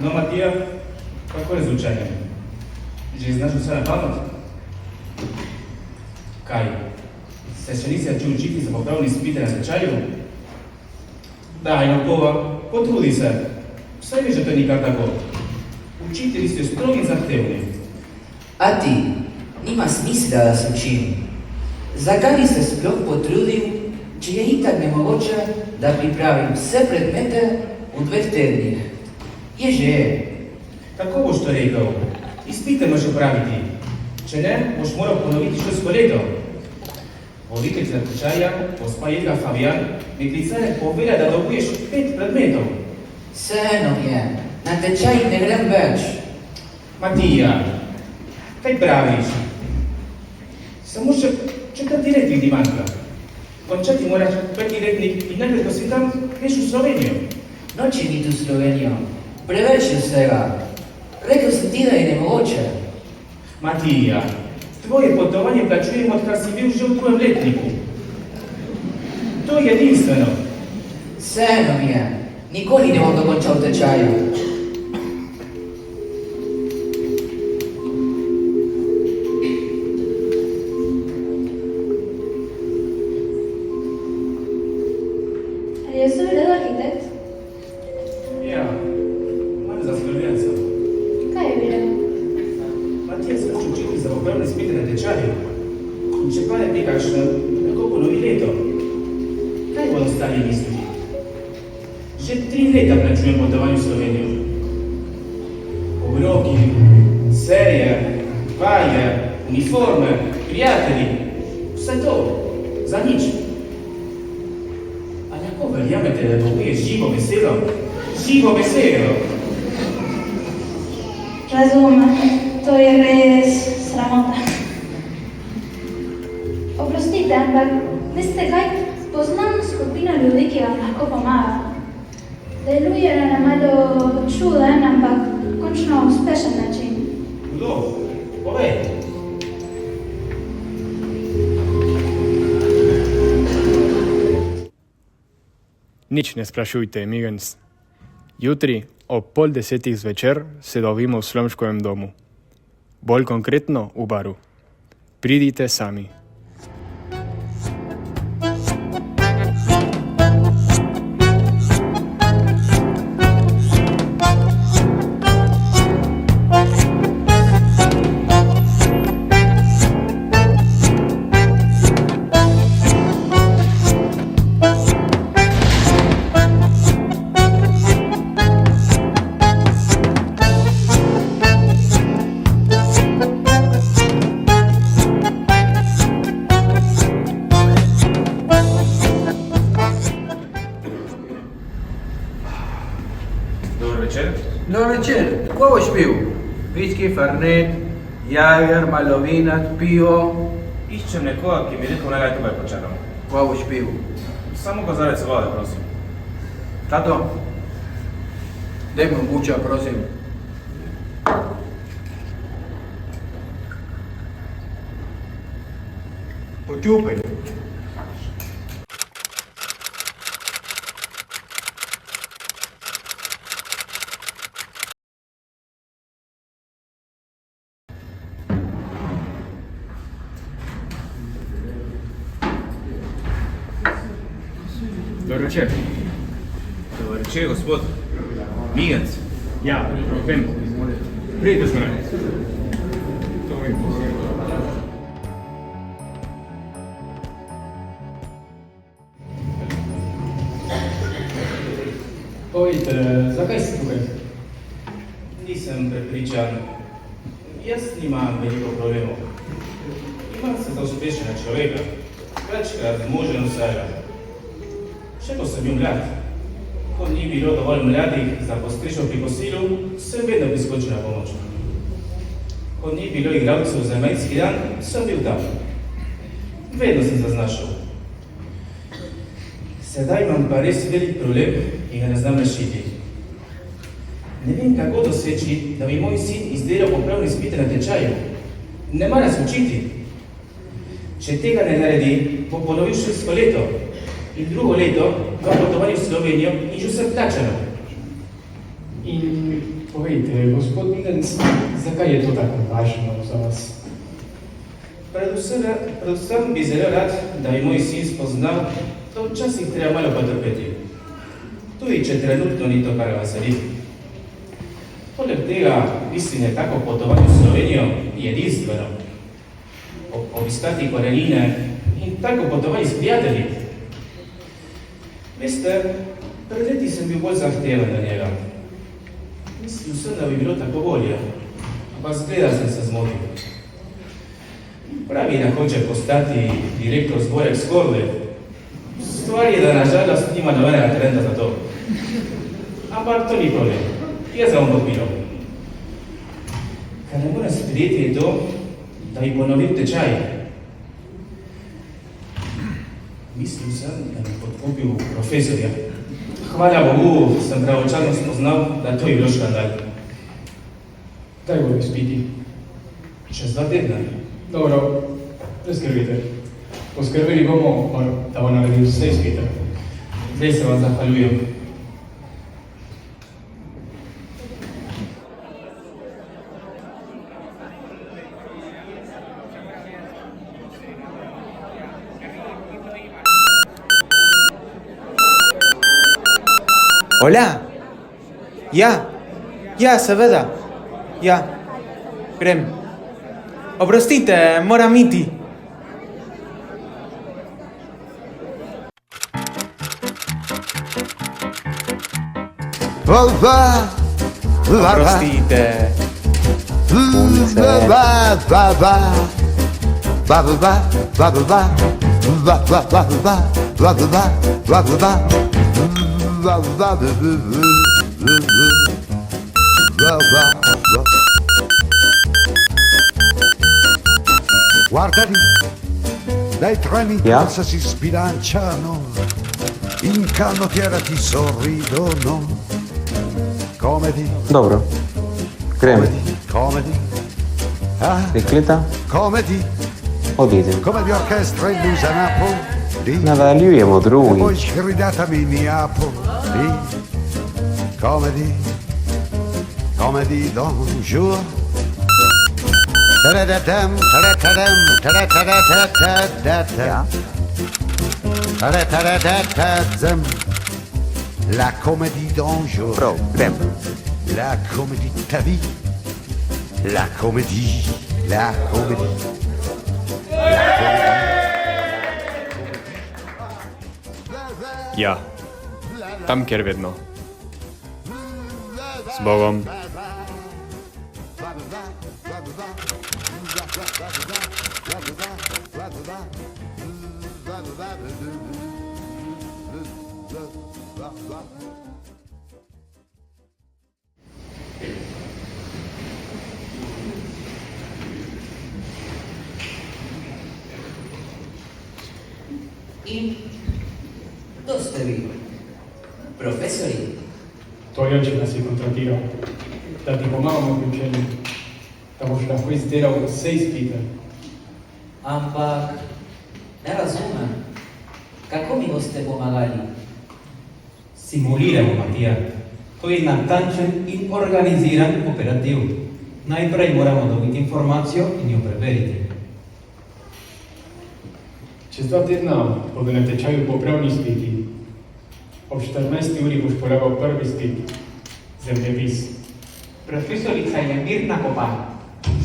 No, Matija, kako je z učenjem? Že znaš vse na pamet? Kaj? Se še nisi začel učiti za popravni izpite na tečaju? Daj, no, Kova, potrudi se. Vse veš, da to nikar tako. Učitelji ste strogi in zahtevni. A ti, nima smisla, da se učim. Zakaj bi se sploh potrudil, če je itak nemogoče, da pripravim vse predmete v 2 tednih? Je že. Kako boš to rekel? Izpite moraš opraviti. Če ne, boš moral ponoviti šolsko leto. Voditelj tečaja, gospa Jelka Fabijan, mi klicale povedala, da dolguješ 5 predmetov. Vseeno je, na tečaj ne grem več. Matija, kaj praviš? Samo še 4. letnik ti manjka. Končati moraš 5. letnik in najprej, ko si tam, greš v Slovenijo. Noči mi tu Slovenijo. Preveč je vsega. Rekel sem ti, da je nemogoče. Matija, tvoje potovanje plačujem, odkar si bil že v 2. letniku. To je edinstveno. Vseeno mi je. Nikoli ne bom dokončal tečaja. Ali je vse vedel arhitekt? Ja, manj zaskrbljen sem. Kaj je bilo? Matija se hoče učiti za popravne izpite na tečaju. In če pa ne tekaš, lahko ponovi leto. Kaj bodo ostali misliti? Že 3 leta plačujem potovanje v Slovenijo. Obroki, serije, vaje, uniforme, prijatelji, vse to, za nič. A lahko verjamete, da dolguješ živo veselo? Živo veselo! Razumem, to je res sramota. Oprostite, ampak veste kaj? Poznam skupino ljudi, ki vam lahko pomaga. Deluje na malo čuden, ampak končno uspešen način. Kdo? Povej! Nič ne sprašujte, migenc. Jutri ob 9:30 zvečer se dobimo v Slomškovem domu. Bolj konkretno v baru. Pridite sami. Dobar večer, ko boš pil? Viski, Fernet, Jager, Malovinac, pivo? Iščem nekoga, ki mi rekel, naj tukaj počakam. Ko boš pil? Samo kozarec vode, prosim. Tato, daj mi buča, prosim. Počupaj. Dobar večer. Dobar večer, gospod. Migenc. Ja, vem. Pridite z mene. To vem. Povejte, zakaj si tukaj? Nisem prepričan. Jaz nimam veliko problemov. Imam se za uspešenega človeka. Večkrat zmožen vsega. Še ko sem bil mlad. Ko ni bilo dovolj mladih za postrežbo pri kosilu, sem vedno priskočil na pomoč. Ko ni bilo igralcev za majski dan, sem bil tam. Vedno sem se znašel. Sedaj imam pa res velik problem in ga ne znam rešiti. Ne vem, kako doseči, da bi moj sin izdelal popravne izpite na tečaju. Ne mara se učiti. Če tega ne naredi, bo ponovil šolsko leto. In drugo leto, dva potovanje v Slovenijo in že vse plačano. In povejte, gospod Migenc, zakaj je to tako važno za vas? Predvsem bi zelo rad, da bi moj sin spoznal, da včasih treba malo potrpeti. Tudi če trenutno ni to, kar vas veseli. Poleg tega, mislim, je tako potovanje v Slovenijo edinstveno. Obiskati korenine in tako potovanje s prijatelji. Veste, pred leti sem bil bolj zahteven na njega. Mislil sem, da bi bilo tako bolje, ampak zgleda sem se zmotil. Pravi, da hoče postati direktor zborek Skorle. Stvar je, da nažalost nima nobenega talenta za to. Ampak to ni problem. Jaz ga bom podpiral. Kar ne moram sprejeti je to, da bi ponovil tečaj. Mislil sem, da bi podkupil profesorja. Hvala Bogu, sem pravočasno spoznal, da to je bilo škandal. Kdaj bodo izpiti? Čez 2 tedna. Dobro, ne skrbite. Poskrbeli bomo, da bo naredil vse izpite. Zdaj se vam zahvaljujem. Hola. Ja, seveda. Ja. Grem. Oprostite, moram iti. Oprostite. Guarda lì, dai treni Ja? cosa si sbilanciano, in canottiera ti sorridono. Comedy, Dobro. Grem. comedy, ah, Dekleta, comedy, odidem. come di orchestra illusa Napoli, Nadaljujemo e poi drugič. gridatami Neapoli, comedy, comedy d'un jour. Ta-da-da-dam, ta-da-da-dam, ta-da-da-da-da-da-da. Ta-da-da-da-da-da-dam. La comédie d'un jour. Grem. La comédie de ta vie. La comédie. La comédie. La comédie. Ja, tam, kjer vedno. S Bogom. In kdo ste vi? Profesori? Tvoj oče nas je kontratiral, da ti pomagamo pri učenju, da boš lahko izdelal vse izpite. Ampak ne razumem, kako mi boste pomagali? Simuliramo, Matija. To je natančen in organiziran operativ. Najprej moramo dobiti informacijo in jo preveriti. Čez 2 tedna bodo na tečaju popravni izpiti. Ob 14. uri boš polagal prvi izpit, zemljepis. Profesorica je Mirna Kopan,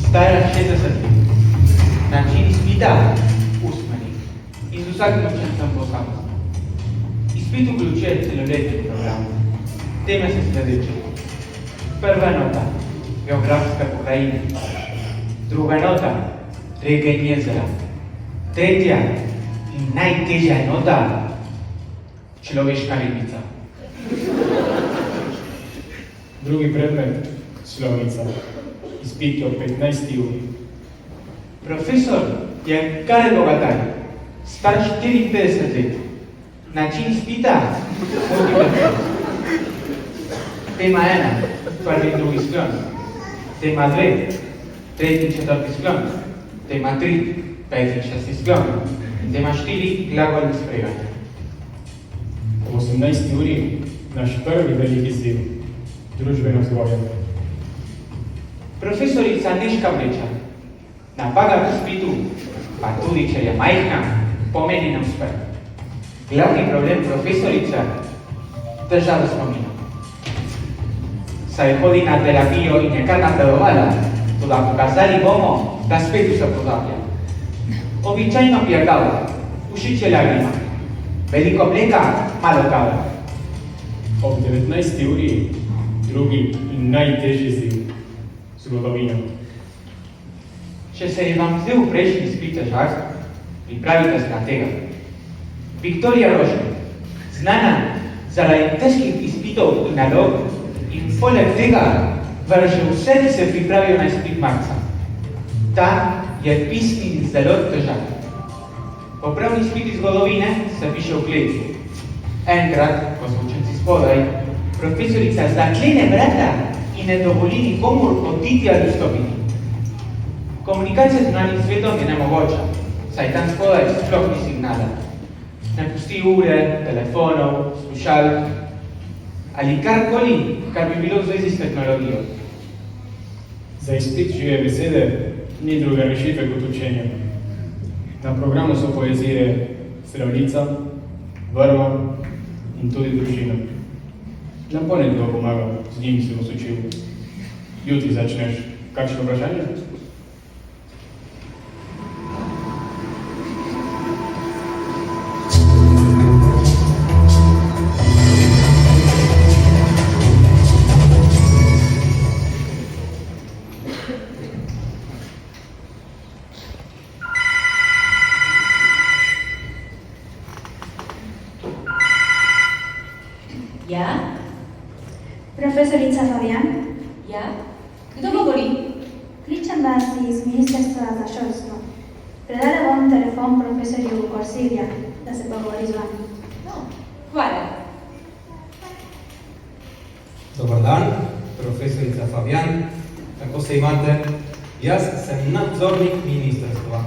stara 60 let. Način izpita usmeni in z vsakim učencem posamezno. Izpit vključuje celoletni program. Teme so sledeče. Prva nota, geografska pokrajina. Druga nota, reke in jezera. Tretja in najtežja nota, človeška ribica. Drugi predmet, slovnica. Izpit ob 15. uri. Profesor je Karel Bogataj, star 54 let. Način izpita multiplikacija. Tema 1, prvi in drugi sklon. Tema 2, tretji in četrti sklon. Tema 3, peti in šesti sklon. In tema 4, glagolni spreganje. Ob 18. uri naš prvi veliki izziv. družbeno vzgojo. Profesorica Neška Mlečan napaga v izpitu, pa tudi če je majhna, pomeni neuspeh. Glavni problem profesorice težave spomina. Saj hodi na terapijo in je kar napredovala, toda pokazali bomo, da spet vse pozablja. Običajno pije kavo, všeč je lagrima, veliko mleka, malo kave. Ob 19. uri drugi in najtežji ziv zgodovina. Če se je vam zdel prejšnji izpit težak, pripravite se na tega. Viktorija Rožnik, znana zaradi težkih izpitov in nalog in poleg tega vrže vse, ki se pripravijo na izpit marca. Ta je pisni zelo težak. Popravni izpit iz zgodovine se piše v kleti. Enkrat, ko so učenci spodaj, profesorica zaklene vrata in ne dovoli nikomur oditi ali vstopiti. Komunikacija z zunanjim svetom je nemogoča, saj tam spodaj sploh ni signala. Ne pusti ure, telefonov, slušalk ali karkoli, kar bi bilo v zvezi s tehnologijo. Za izpit žive besede ni druga rešitve kot učenje. Na programu so poezije Zdravljica, Vrva in tudi družina. Nam pa nekdo pomaga, z njimi se boš učil. Jutri začneš. Kakšno vprašanje? Ja? Profesorica Fabian, Ja? Kdo govori? kličem vas iz Ministrstva za šolstvo. Predala bom telefon profesorju Korsilja, da se pogovori z vami. No, hvala. Dobar dan, profesorica Fabian. Kako se imate? Jaz sem nadzornik ministrstva.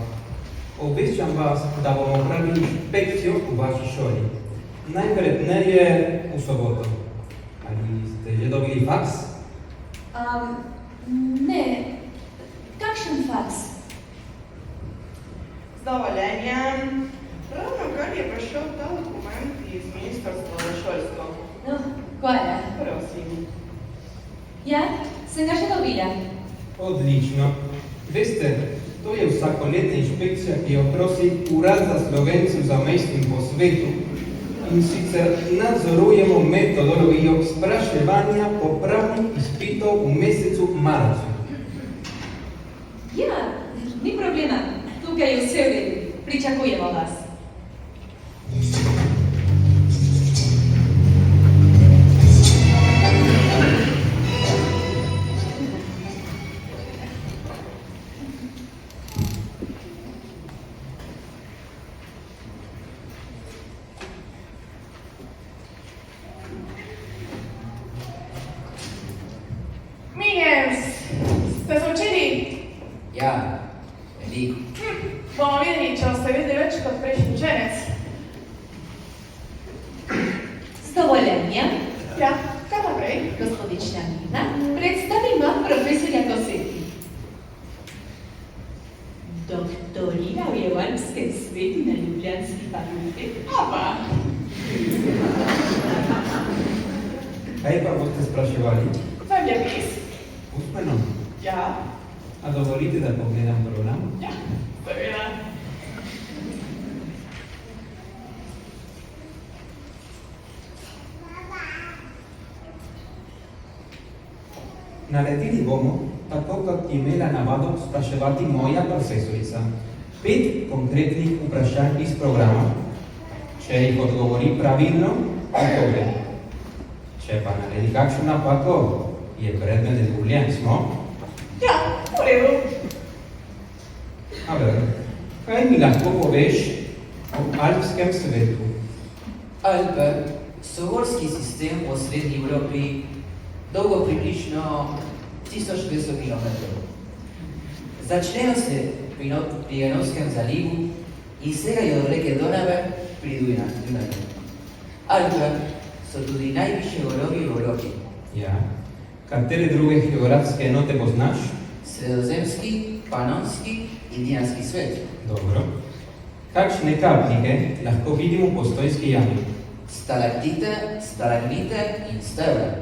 Obveščam vas, da bomo pravili inšpekcijo v vaši šoli. Najverjetneje v soboto. Ali ste že dobili faks? Ne. Kakšen faks? Z dovoljenjem. Ravno kar je prišel ta dokument iz Ministrstva za šolstvo. No, hvala. Prosim. Ja, sem ga že dobila. Odlično. Veste, to je vsakoletna inšpekcija, ki jo prosi Urad za Slovence v zamejstvu po svetu, in sicer nadzorujemo metodologijo spraševanja popravnih izpitov v mesecu marcu. Ja, ni problema. Tukaj je vse v redu. Pričakujemo vas. Migens, ste se učili? Ja, veliko. Bomo videli, če boste vedeli več kot prejšnji učenec. Z dovoljenjem. Ja, kaj naprej? Gospodična Nina, predstavim vam profesorja Koseti. Doktoriral je v alpskem svetu na Ljubljanski fakulteti. Opa! Kaj pa boste spraševali? Zemljepis. Usmeno. Ja. A dovolite, da pogledam program? Ja, seveda. Naredili bomo, tako kot je imela navado spraševati moja profesorica, 5 konkretnih vprašanj iz programa. Če jih odgovori pravilno, odgovori. Če pa naredi kakšno napako, je predmet izgubljen, smo? Ja, v redu. A ver, kaj mi lahko poveš o alpskem svetu? Alpe so gorski sistem v srednji Evropi, dolgo približno 1200 km. Začnejo se pri Janovskem zalivu in segajo do reke Donave pri Dunaju. Alpe so tudi najvišje gorovi v Evropi. Ja. Katere druge geografske enote poznaš? Sredozemski, Panonski in Dinarski svet. Dobro. Kakšne kapnike lahko vidimo v Postojnski jami? Stalaktite, stalagnite in stebra.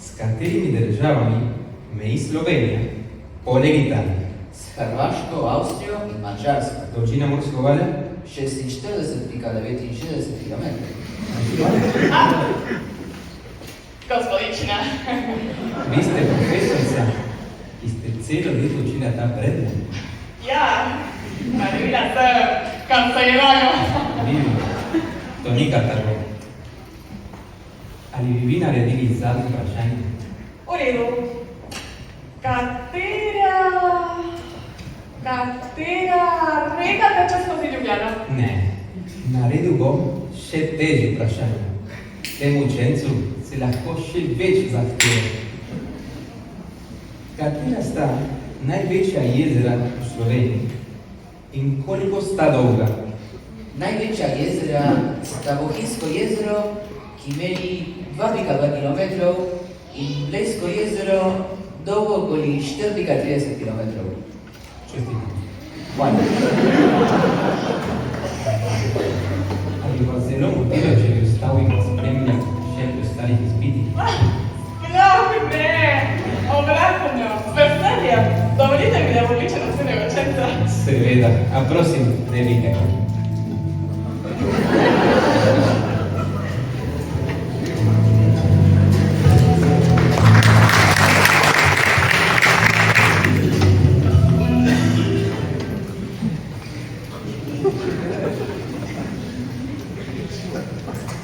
S katerimi državami meji Slovenija, poleg Italije? S Hrvaško, Avstrijo in Mačarsko. Dolžina morske obale? 46,69 km. Gospodična. Vi ste profesorica, ki ste celo leto učila ta predmet. Ja, naredila sem, kam se je rano. Vidim, to ni katalog. Ali bi vi naredili zadnje vprašanje? V redu. Katera reka teče skozi Ljubljano? Ne. Naredil bom še težje vprašanje. Temu učencu se lahko še več zahteva. Katera sta največja jezera v Sloveniji in koliko sta dolga? Največja jezera sta Bohinjsko jezero, ki meri 2,2 km in Blejsko jezero dolgo okoli 4,30 km. Čestitam. Hvala. Ali vas zelo motira, če bi ostal in spremljal še pri ostalih izpitih? Sploh ne, obratno, z veseljem. Dovolite mi, da odličen ocenil učenca. Seveda, a prosim, ne vikaj.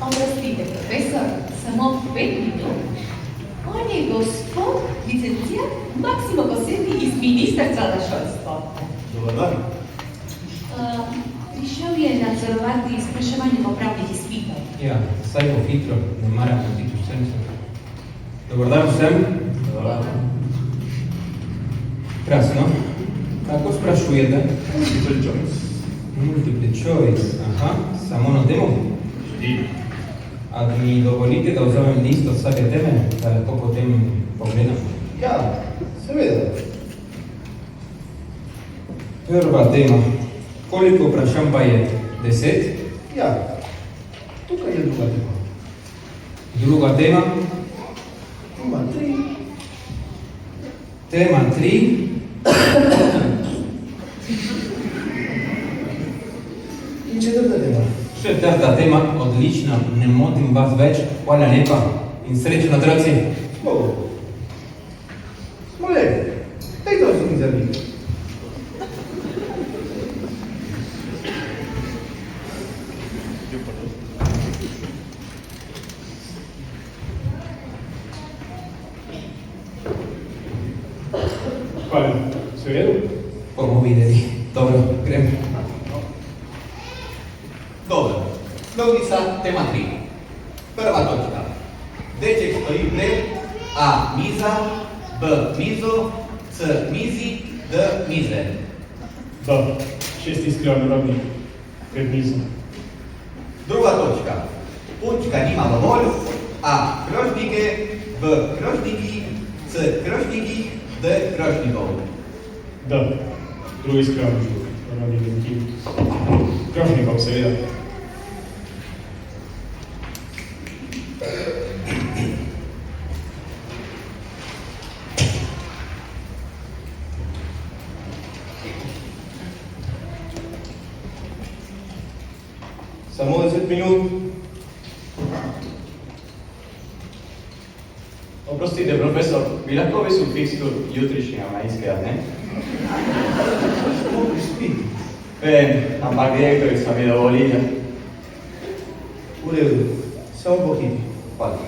Oprostite, profesor, samo 5 minut. On je gospod licencijat Maksimo Posebni iz Ministrstva za šolstvo. Dobar dan. Prišel je nadzorovati izpraševanje popravnih izpitov. Ja, saj bo hitro, ne maram biti učencu. Dobar dan vsem. Dobar dan. Krasno. Kako sprašujete? Multiple choice. Multiple choice, aha, samo na temo? A mi dovolite, da vzamem list od vsake teme, da lahko potem pogledam? Ja, seveda. Prva tema. Koliko vprašanj pa je? 10? Ja, tukaj je druga tema. Druga tema? Tema 3. Tema 3. In četrta tema. Četrta tema, odlično, ne motim vas več, hvala lepa in srečno otroci. Smolej, daj to si mi zabiti. Hvala, se v redu? Bomo videli. Dobro, grem. Dobro, slovnica tema 3. Prva točka. Deček stoji v tleh, A miza, B mizo, C mizi, D mize. Da, 6 iskren rodnik, pred mizo. Druga točka. Punčka nima dovolj, A krožnike, B krožniki, C krožniki, D krožnikov. Da, drugi iskren rodnik, krožnikov seveda. Samo 10 minut. Oprostite, profesor, bi lahko ves fikstur jutrišnjega majskega, ne? Mogoče spiti. Vem, ampak direktorica mi dovolila. V redu, samo pohiti. Hvala.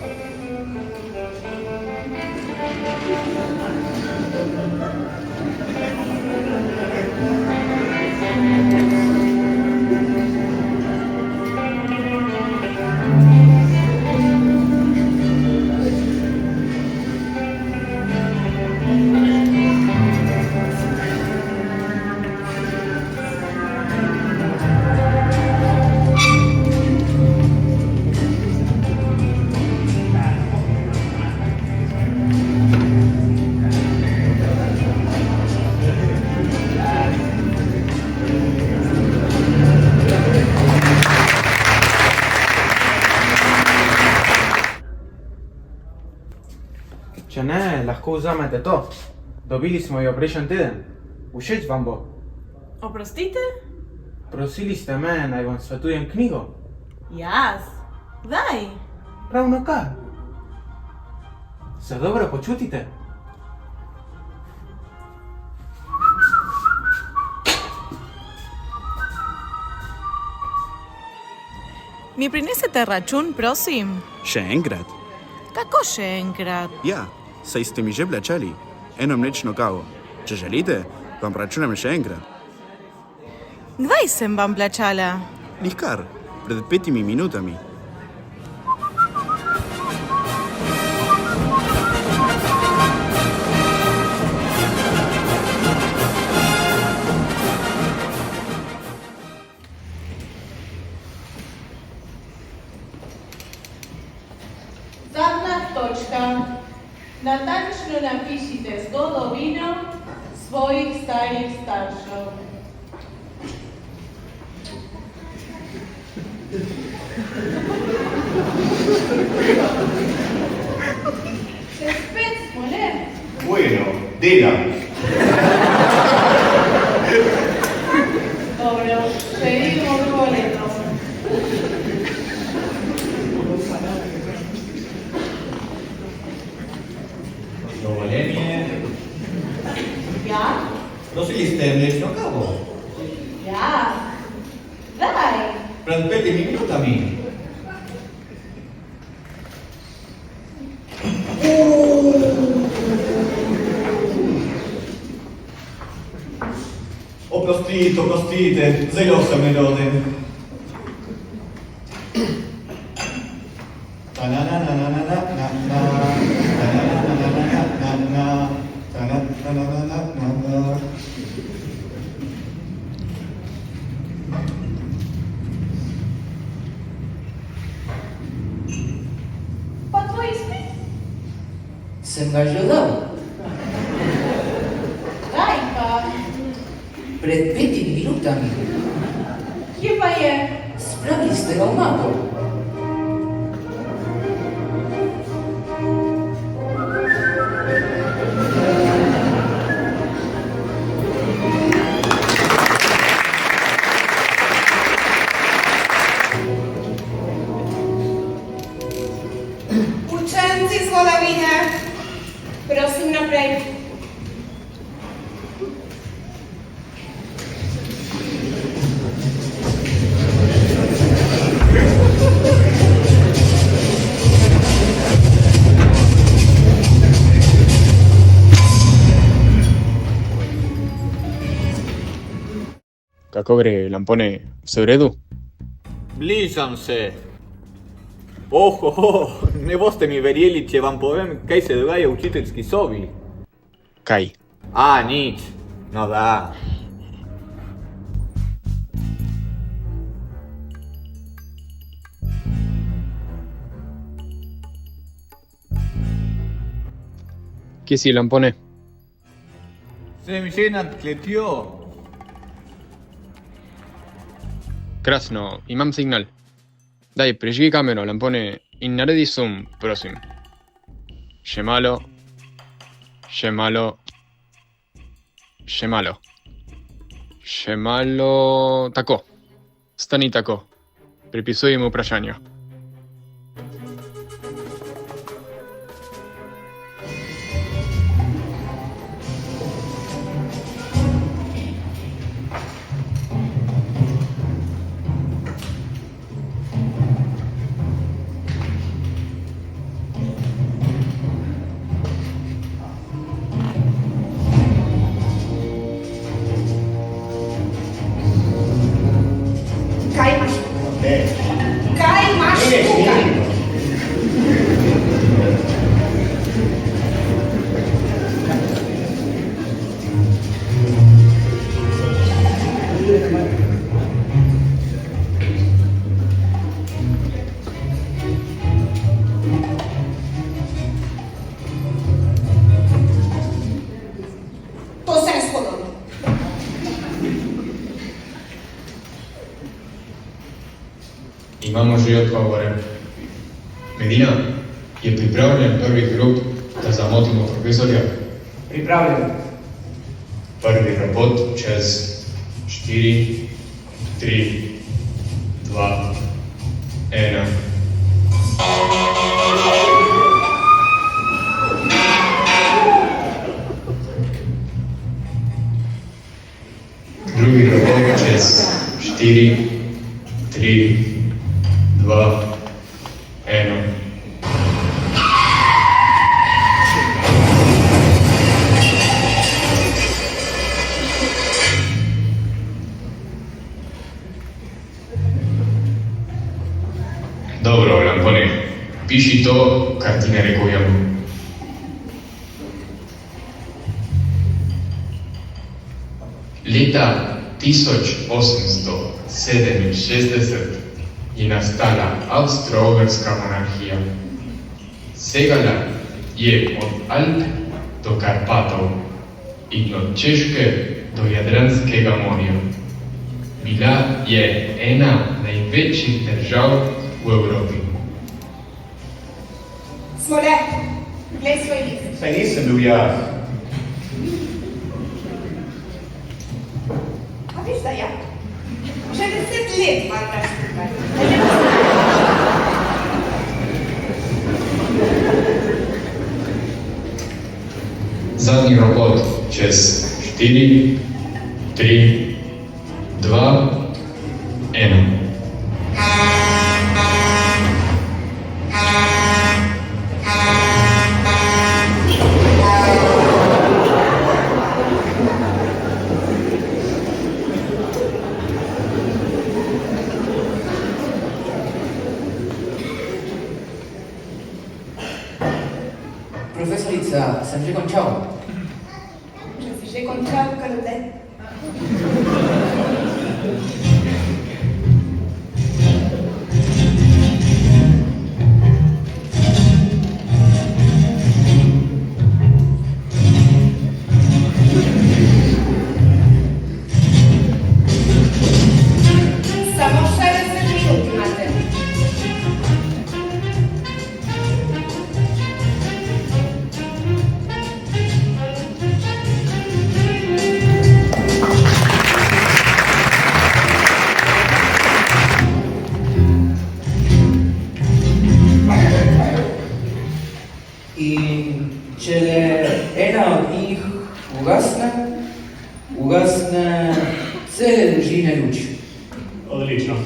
Če ne, lahko vzamete to. Dobili smo jo prejšnji teden. Všeč vam bo. Oprostite? Prosili ste me, naj vam svetujem knjigo. Jaz? Daj. Ravno kar. Se dobro počutite? Mi prinesete račun, prosim? Še enkrat? Kako še enkrat? Ja, saj ste mi že plačali. Eno mlečno kavo. Če želite, vam računam še enkrat. Kdaj sem vam plačala? Nikar, pred 5 minutami. Zadnja točka. Natančno napišite zgodovino svojih starih staršev. Še spet smo, ne? Bueno, delam. Dobro, še idemo drugo leto. Dovoljenje. Ja? Prosili ste mlečno kavo. Ja. Daj. Pred 5 minutami. Oprostite, zelo sem neroden. Pa tvoj izpit? Sem ga že dal. Daj pa. Pred 5 minutami. Kje pa je? Spravili ste ga v mapo. Učenci zgodovine, prosim naprej. Kako gre, Lampone? Vse v redu? Bližam se. Ne boste mi verjeli, če vam povem, kaj se dogaja v učiteljski sobi. Kaj? Nič. No da. Kje si, Lampone? Sem že nad kletjo. Krasno, imam signal. Daj, prižgi kamero, Lampone, in naredi zoom, prosim. Še malo. Še malo. Še malo. Še malo. Tako. Stani tako. Pripisujem vprašanja. Kaj imaš? Kaj imaš tukaj? To se je spodobno. Imamo že odgovore. Medina je pripravljen prvi krog da zamotimo profesorja? Pripravljen. Prvi robot čez 4, 3, 2, 1. Drugi robot čez 4, 3, 2, 1. Dobro, Lampone, piši to, kar ti naregujem. Leta 1867 je nastala Avstro-Ogrska monarhija. Segala je od Alp do Karpatov in od Češke do Jadranskega morja. Bila je ena največjih držav v Evropi. Smole, glej svoj list. Saj nisem bil jaz. A viš, da ja? Že 10 let manjkaš tukaj. Zadnji robot čez 4, 3, 2, 1. Profesorica, sem že končal. Če si že končal, kar zdaj. Samo 60 minut imate. In če ena od njih ugasne cele družine luč. Odlično.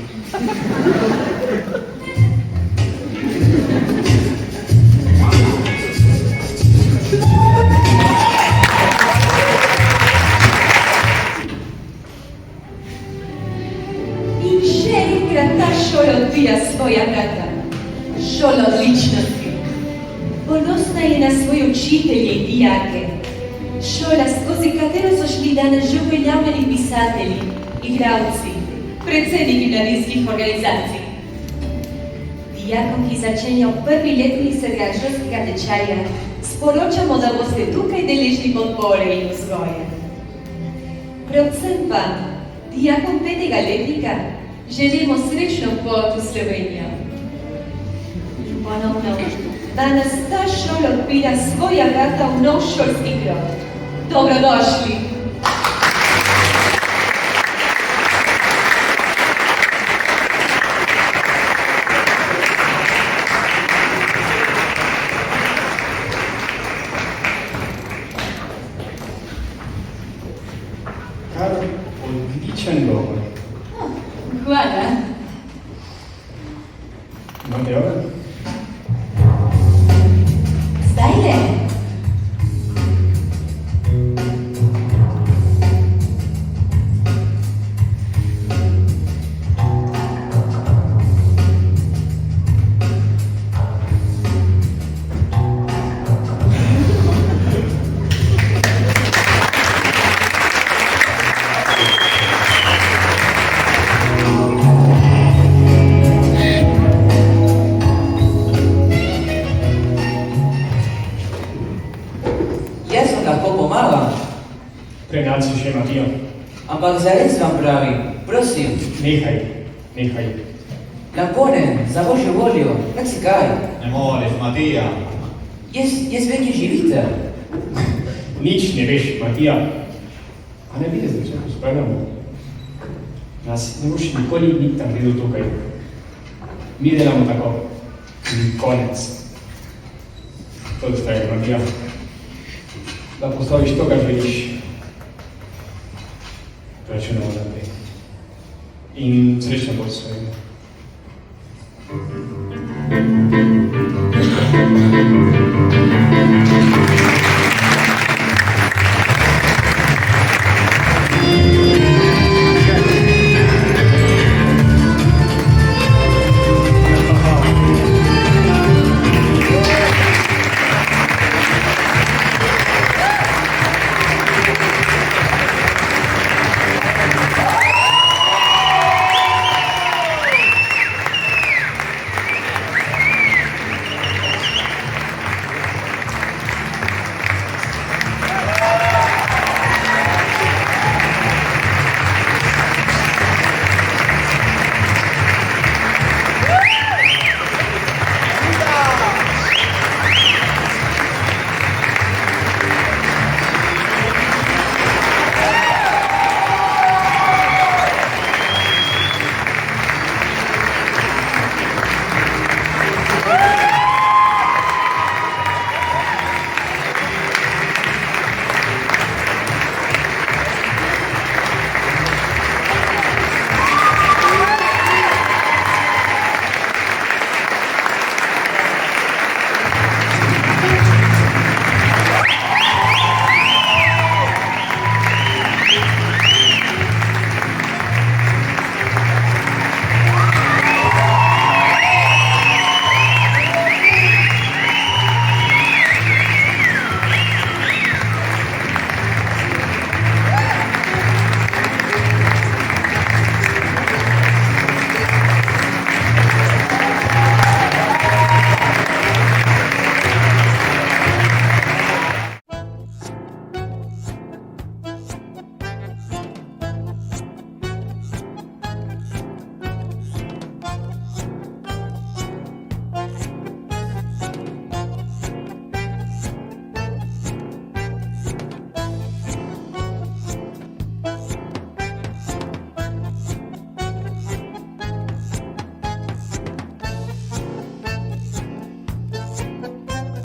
In še enkrat ta šola odbija svoja vrata. Šola odličnosti. Ponosna je na svoje učitelje in dijake. Šola, skozi katero so šli danes že uveljavljeni pisatelji, igralci, predsedniki mladinskih organizacij. Dijakom, ki začenjajo prvi letnik srednješolskega tečaja, sporočamo, da boste tukaj deležni podpore in vzgoje. Predvsem pa dijakom 5. letnika želimo srečno pot v Slovenijo. In ponovno, danes ta šola odpira svoja vrata v nov šolski krog. Dobrodošli! Kar odličen govor. Hvala. Imate ove? Zdajle. Jaz vam lahko pomagam. Prenaci še Matija. Ampak zares vam pravim, prosim. Nehaj. Lampone, za božjo voljo, kak si kaj? Ne moreš, Matija. Jaz vem, je živite. Nič ne veš, Matija. A ne vidiš, da se pospravljamo? Nas ne boš nikoli niktam videl tukaj. Mi delamo tako. In konec. To je stega, Matija. Da postaviš to, kar želiš. Računamo na te. In srečno bo svojim.